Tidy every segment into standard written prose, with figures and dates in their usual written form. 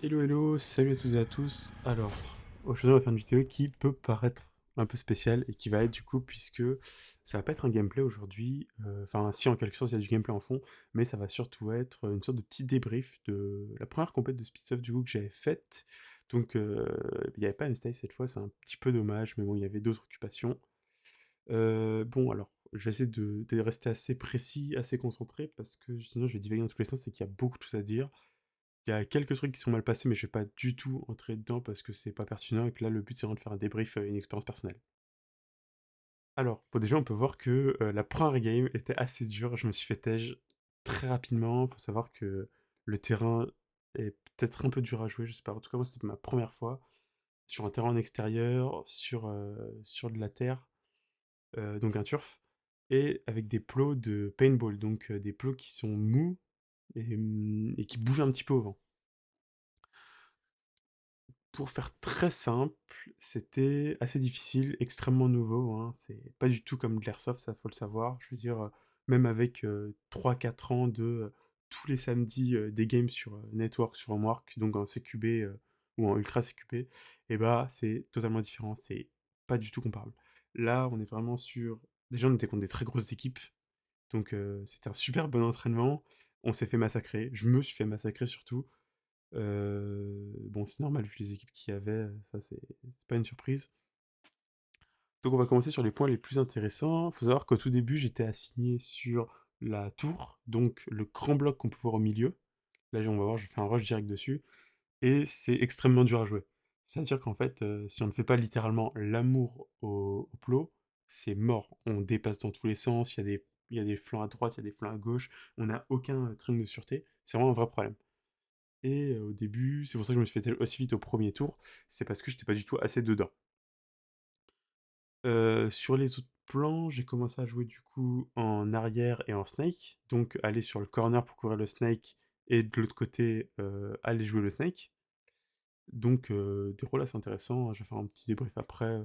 Hello hello, salut à toutes et à tous. Alors, aujourd'hui on va faire une vidéo qui peut paraître un peu spéciale et qui va être du coup puisque ça va pas être un gameplay aujourd'hui, enfin si en quelque sorte il y a du gameplay en fond, mais ça va surtout être une sorte de petit débrief de la première compète de Speedsoft du coup que j'avais faite. Donc il n'y avait pas Unstyle cette fois, c'est un petit peu dommage, mais bon il y avait d'autres occupations. Bon alors, je vais essayer de rester assez précis, assez concentré parce que sinon je vais divaguer dans tous les sens, c'est qu'il y a beaucoup de choses à dire. Il y a quelques trucs qui sont mal passés, mais je vais pas du tout entrer dedans parce que c'est pas pertinent et que là, le but, c'est vraiment de faire un débrief et une expérience personnelle. Alors, bon, déjà, on peut voir que la première game était assez dure. Je me suis fait tège très rapidement. Faut savoir que le terrain est peut-être un peu dur à jouer, je sais pas. En tout cas, moi, c'était ma première fois sur un terrain en extérieur, sur de la terre, donc un turf, et avec des plots de paintball, donc des plots qui sont mous et qui bougent un petit peu au vent. Pour faire très simple, c'était assez difficile, extrêmement nouveau, hein. C'est pas du tout comme de l'airsoft, ça faut le savoir. Je veux dire, même avec 3-4 ans de tous les samedis des games sur Network, sur Homework, donc en CQB ou en Ultra CQB, et bah c'est totalement différent, c'est pas du tout comparable. Là, on est vraiment sur. Déjà, on était contre des très grosses équipes, donc c'était un super bon entraînement. On s'est fait massacrer, je me suis fait massacrer surtout. Bon, c'est normal vu les équipes qu'il y avait, ça c'est pas une surprise. Donc on va commencer sur les points les plus intéressants. Faut savoir qu'au tout début, j'étais assigné sur la tour, donc le grand bloc qu'on peut voir au milieu. Là, on va voir, je fais un rush direct dessus, et c'est extrêmement dur à jouer. C'est-à-dire qu'en fait, si on ne fait pas littéralement l'amour au plot, c'est mort. On dépasse dans tous les sens, il y a des flancs à droite, il y a des flancs à gauche, on n'a aucun triangle de sûreté. C'est vraiment un vrai problème. Et au début, c'est pour ça que je me suis fait aussi vite au premier tour, c'est parce que j'étais pas du tout assez dedans. Sur les autres plans, j'ai commencé à jouer du coup en arrière et en snake, donc aller sur le corner pour couvrir le snake et de l'autre côté aller jouer le snake. Donc des rôles assez intéressants, hein. Je vais faire un petit débrief après,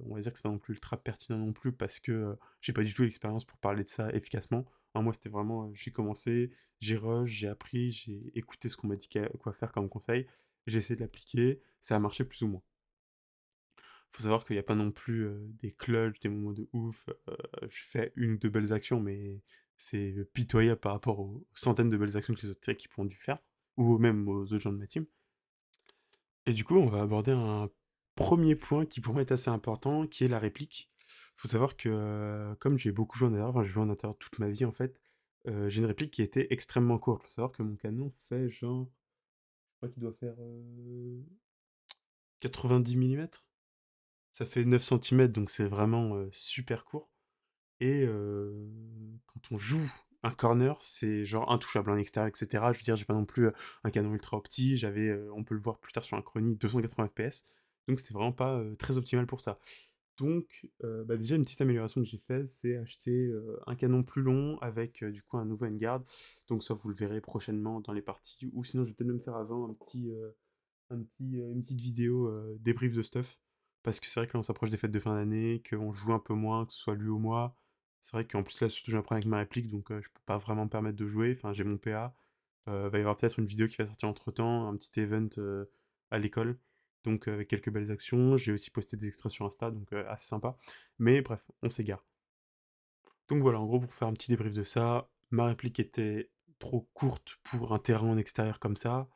on va dire que c'est pas non plus ultra pertinent non plus parce que j'ai pas du tout l'expérience pour parler de ça efficacement. Hein, moi c'était vraiment, j'ai commencé, j'ai rush, j'ai appris, j'ai écouté ce qu'on m'a dit quoi faire comme conseil, j'ai essayé de l'appliquer, ça a marché plus ou moins. Faut savoir qu'il n'y a pas non plus des clutches, des moments de ouf, je fais une ou deux belles actions, mais c'est pitoyable par rapport aux centaines de belles actions que les autres équipes ont dû faire, ou même aux autres gens de ma team. Et du coup, on va aborder un premier point qui pour moi est assez important, qui est la réplique. Faut savoir que comme j'ai beaucoup joué en intérieur, enfin j'ai joué en intérieur toute ma vie en fait, j'ai une réplique qui était extrêmement courte. Faut savoir que mon canon fait genre, je crois qu'il doit faire 90 mm. Ça fait 9 centimètres, donc c'est vraiment super court. Et quand on joue un corner, c'est genre intouchable en extérieur, etc. Je veux dire, j'ai pas non plus un canon ultra opti, j'avais, on peut le voir plus tard sur un chrony, 280 fps, donc c'était vraiment pas très optimal pour ça. Donc, bah déjà, une petite amélioration que j'ai faite, c'est acheter un canon plus long avec du coup un nouveau handguard. Donc ça, vous le verrez prochainement dans les parties, ou sinon je vais peut-être même faire avant une petite vidéo débrief de stuff. Parce que c'est vrai que là, on s'approche des fêtes de fin d'année, qu'on joue un peu moins, que ce soit lui ou moi. C'est vrai qu'en plus, là, surtout, j'ai un problème avec ma réplique, donc je peux pas vraiment me permettre de jouer. Enfin, j'ai mon PA. Va y avoir peut-être une vidéo qui va sortir entre temps, un petit event à l'école. Donc, avec quelques belles actions. J'ai aussi posté des extraits sur Insta, donc assez sympa. Mais bref, on s'égare. Donc voilà, en gros, pour faire un petit débrief de ça, ma réplique était trop courte pour un terrain en extérieur comme ça.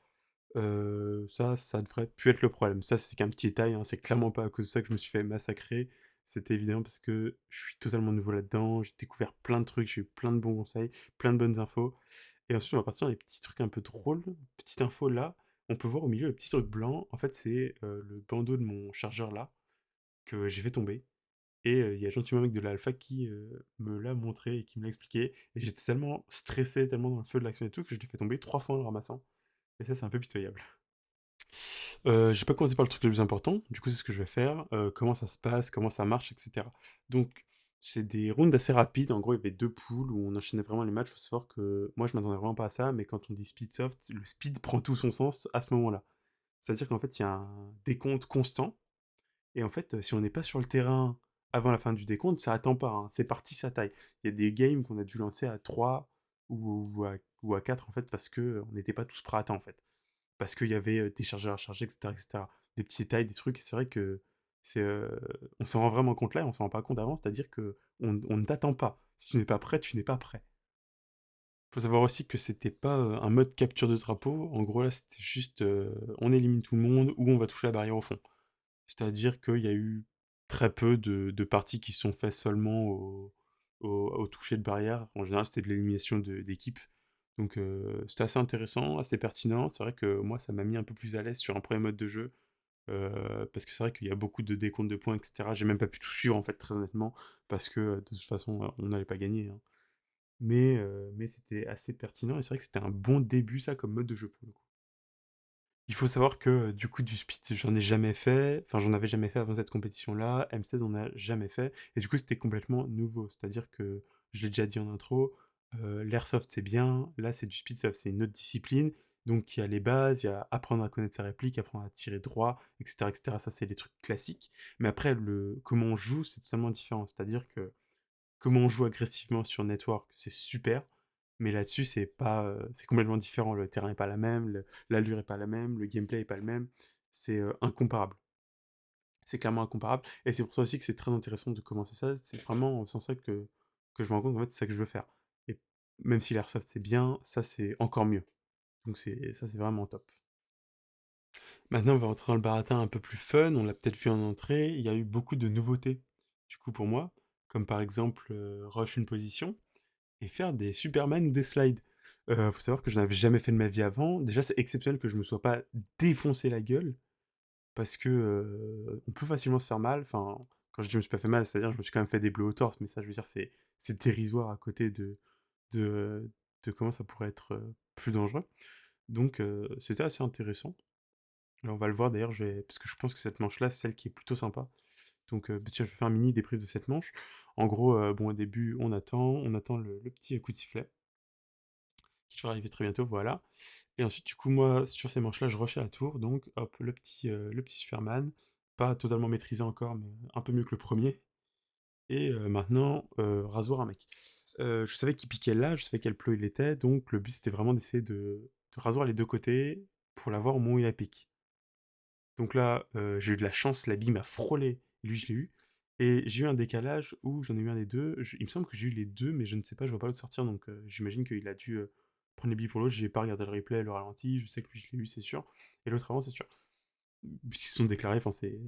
Ça devrait plus être le problème. Ça, c'est qu'un petit détail, hein, c'est clairement pas à cause de ça que je me suis fait massacrer. C'était évident parce que je suis totalement nouveau là-dedans, j'ai découvert plein de trucs, j'ai eu plein de bons conseils, plein de bonnes infos. Et ensuite, on va partir dans les petits trucs un peu drôles. Petite info là, on peut voir au milieu le petit truc blanc. En fait, c'est le bandeau de mon chargeur là que j'ai fait tomber. Et il y a gentiment un mec de l'alpha qui me l'a montré et qui me l'a expliqué. Et j'étais tellement stressé, tellement dans le feu de l'action et tout, que je l'ai fait tomber 3 fois en le ramassant. Et ça, c'est un peu pitoyable. J'ai pas commencé par le truc le plus important, du coup c'est ce que je vais faire, comment ça se passe, comment ça marche, et cetera. Donc, c'est des rounds assez rapides, en gros il y avait 2 poules où on enchaînait vraiment les matchs, faut savoir que moi je m'attendais vraiment pas à ça, mais quand on dit speed soft, le speed prend tout son sens à ce moment-là. C'est-à-dire qu'en fait il y a un décompte constant, et en fait si on n'est pas sur le terrain avant la fin du décompte, ça attend pas, hein, c'est parti, ça taille. Il y a des games qu'on a dû lancer à 3 ou à 4 en fait, parce que on n'était pas tous prêts à temps en fait. parce qu'il y avait des chargeurs à charger, etc., etc. Des petits détails, des trucs, et c'est vrai que c'est, on s'en rend vraiment compte là, et on s'en rend pas compte avant, c'est-à-dire que on ne t'attend pas. Si tu n'es pas prêt, tu n'es pas prêt. Faut savoir aussi que c'était pas un mode capture de drapeau. En gros, là, c'était juste on élimine tout le monde ou on va toucher la barrière au fond. C'est-à-dire qu'il y a eu très peu de parties qui sont faites seulement au toucher de barrière. En général, c'était de l'élimination d'équipes. Donc, c'était assez intéressant, assez pertinent. C'est vrai que moi, ça m'a mis un peu plus à l'aise sur un premier mode de jeu. Parce que c'est vrai qu'il y a beaucoup de décomptes de points, etc. J'ai même pas pu tout suivre, en fait, très honnêtement, parce que de toute façon, on n'allait pas gagner, hein. Mais c'était assez pertinent et c'est vrai que c'était un bon début, ça, comme mode de jeu pour le coup. Il faut savoir que du coup, du speed, j'en ai jamais fait, enfin, j'en avais jamais fait avant cette compétition-là. M16, on n'a jamais fait, et du coup, c'était complètement nouveau. C'est-à-dire que, je l'ai déjà dit en intro, l'airsoft c'est bien, là c'est du speedsoft, c'est une autre discipline, donc il y a les bases, il y a apprendre à connaître sa réplique, apprendre à tirer droit, etc., etc. Ça, c'est les trucs classiques. Mais après, comment on joue, c'est totalement différent. C'est-à-dire que comment on joue agressivement sur Network, c'est super, mais là-dessus, c'est pas, c'est complètement différent. Le terrain est pas la même, l'allure est pas la même, le gameplay est pas le même. C'est incomparable. C'est clairement incomparable. Et c'est pour ça aussi que c'est très intéressant de commencer ça. C'est vraiment en faisant ça que je me rends compte qu'en fait, c'est ça que je veux faire. Et même si l'airsoft c'est bien, ça c'est encore mieux. Donc ça c'est vraiment top. Maintenant, on va rentrer dans le baratin un peu plus fun. On l'a peut-être vu en entrée. Il y a eu beaucoup de nouveautés, du coup, pour moi. Comme par exemple, rush une position et faire des Superman ou des slides. Faut savoir que je n'avais jamais fait de ma vie avant. Déjà, c'est exceptionnel que je me sois pas défoncé la gueule, parce que on peut facilement se faire mal. Enfin, quand je dis je me suis pas fait mal, c'est-à-dire que je me suis quand même fait des bleus au torse, mais ça, je veux dire, c'est dérisoire à côté de, de comment ça pourrait être plus dangereux. Donc, c'était assez intéressant. Là, on va le voir d'ailleurs, parce que je pense que cette manche-là, c'est celle qui est plutôt sympa. Donc, bah, tiens, je vais faire un mini débrief de cette manche. En gros, bon, au début, on attend le petit coup de sifflet qui devrait arriver très bientôt, voilà. Et ensuite, du coup, moi, sur ces manches-là, je rushais la tour, donc hop, le petit Superman, pas totalement maîtrisé encore, mais un peu mieux que le premier. Et maintenant, rasoir un mec. Je savais qu'il piquait là, je savais quel plot il était, donc le but c'était vraiment d'essayer de rasoir les deux côtés pour l'avoir au moment où il a pique. Donc là, j'ai eu de la chance, la bille m'a frôlé, lui je l'ai eu. Et j'ai eu un décalage où j'en ai eu un des deux. Il me semble que j'ai eu les deux, mais je ne sais pas, je vois pas l'autre sortir, donc j'imagine qu'il a dû prendre les billes pour l'autre. J'ai pas regardé le replay, le ralenti, je sais que lui je l'ai eu, c'est sûr. Et l'autre avant, c'est sûr. Ils se sont déclarés, enfin c'est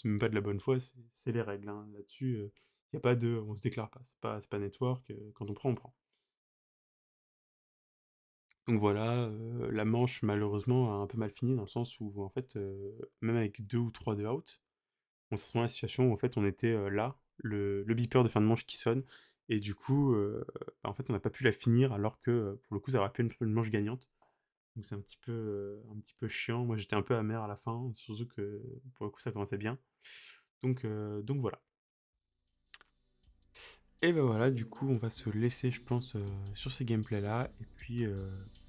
même pas de la bonne foi, c'est les règles, hein. Là-dessus, il n'y a pas de on se déclare pas, c'est pas network, quand on prend, on prend. Donc voilà, la manche malheureusement a un peu mal fini dans le sens où en fait, même avec 2 ou 3 de out, on se retrouve dans la situation où en fait on était là, le beeper de fin de manche qui sonne, et du coup, bah, en fait on n'a pas pu la finir alors que pour le coup ça aurait pu être une manche gagnante. Donc c'est un petit peu chiant. Moi j'étais un peu amer à la fin, surtout que pour le coup ça commençait bien. Donc voilà. Et ben voilà, du coup on va se laisser je pense sur ces gameplays là, et puis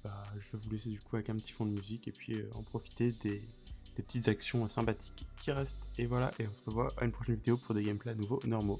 bah, je vais vous laisser du coup avec un petit fond de musique, et puis en profiter des petites actions sympathiques qui restent. Et voilà, et on se revoit à une prochaine vidéo pour des gameplays à nouveau normaux.